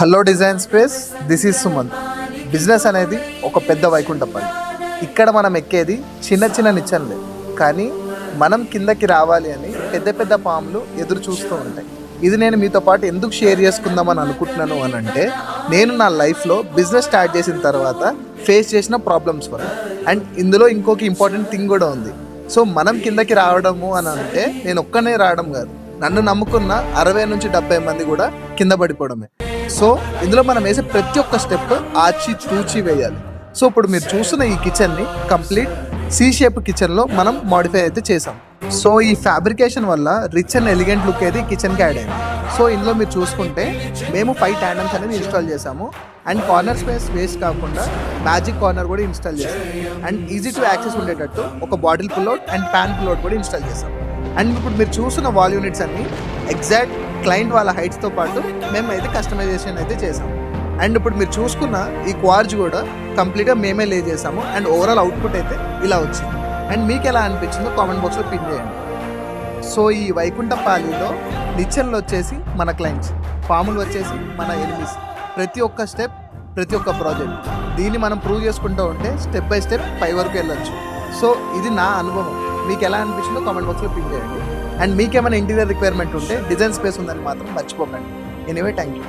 Hello design space, this is Sumanth. Business అనేది ఒక పెద్ద వైకుంఠపల్లి. ఇక్కడ మనం ఎక్కేది చిన్న చిన్న నిచ్చెనలే, కానీ మనం కిందకి రావాలి అని పెద్ద పెద్ద పాములు ఎదురు చూస్తూ ఉంటాయి. ఇది నేను మీతో పాటు ఎందుకు షేర్ చేసుకుందామని అనుకుంటున్నాను అని అంటే, నేను నా లైఫ్లో బిజినెస్ స్టార్ట్ చేసిన తర్వాత ఫేస్ చేసిన ప్రాబ్లమ్స్ వల్ల. అండ్ ఇందులో ఇంకొక ఇంపార్టెంట్ థింగ్ కూడా ఉంది. సో మనం కిందకి రావడము అని అంటే నేను ఒక్కనే రావడం కాదు, నన్ను నమ్ముకున్న 60 నుంచి 70 మంది కూడా కింద పడిపోవడమే. సో ఇందులో మనం వేసే ప్రతి ఒక్క స్టెప్ ఆచి తూచి వేయాలి. సో ఇప్పుడు మీరు చూస్తున్న ఈ కిచెన్ని కంప్లీట్ సి షేప్ కిచెన్లో మనం మాడిఫై అయితే చేసాం. సో ఈ ఫ్యాబ్రికేషన్ వల్ల రిచ్ అండ్ ఎలిగెంట్ లుక్ అయితే కిచెన్కి యాడ్ అయింది. సో ఇందులో మీరు చూసుకుంటే మేము 5 ట్యాండమ్స్ అనేది ఇన్స్టాల్ చేసాము. అండ్ కార్నర్ స్పేస్ వేస్ట్ కాకుండా మ్యాజిక్ కార్నర్ కూడా ఇన్స్టాల్ చేసాం. అండ్ ఈజీ టు యాక్సెస్ ఉండేటట్టు ఒక bottle pull-out and pan pull-out కూడా ఇన్స్టాల్ చేసాం. అండ్ ఇప్పుడు మీరు చూస్తున్న వాల్ యూనిట్స్ అన్ని ఎగ్జాక్ట్ క్లయింట్ వాళ్ళ హైట్స్తో పాటు మేము అయితే కస్టమైజేషన్ అయితే చేసాము. అండ్ ఇప్పుడు మీరు చూసుకున్న ఈ క్వార్జ్ కూడా కంప్లీట్గా మేమే లే చేసాము. అండ్ ఓవరాల్ అవుట్పుట్ అయితే ఇలా వచ్చింది. అండ్ మీకు ఎలా అనిపించిందో కామెంట్ బాక్స్లో పిన్ చేయండి. సో ఈ వైకుంఠపాలిలో నిచ్చెనలు వచ్చేసి మన క్లయింట్స్, పాములు వచ్చేసి మన ఎనిమీస్. ప్రతి ఒక్క స్టెప్, ప్రతి ఒక్క ప్రాజెక్ట్ దీన్ని మనం ప్రూవ్ చేసుకుంటూ ఉంటే స్టెప్ బై స్టెప్ పై వరకు వెళ్ళొచ్చు. సో ఇది నా అనుభవం. మీకు ఎలా అనిపించిందో కామెంట్ బాక్స్లో పిన్ చేయండి. అండ్ మీకేమైనా ఇంటీరియర్ రిక్వైర్మెంట్ ఉంటే డిజైన్ స్పేస్ ఉందని మాత్రం మర్చిపోకండి. Anyway, thank you.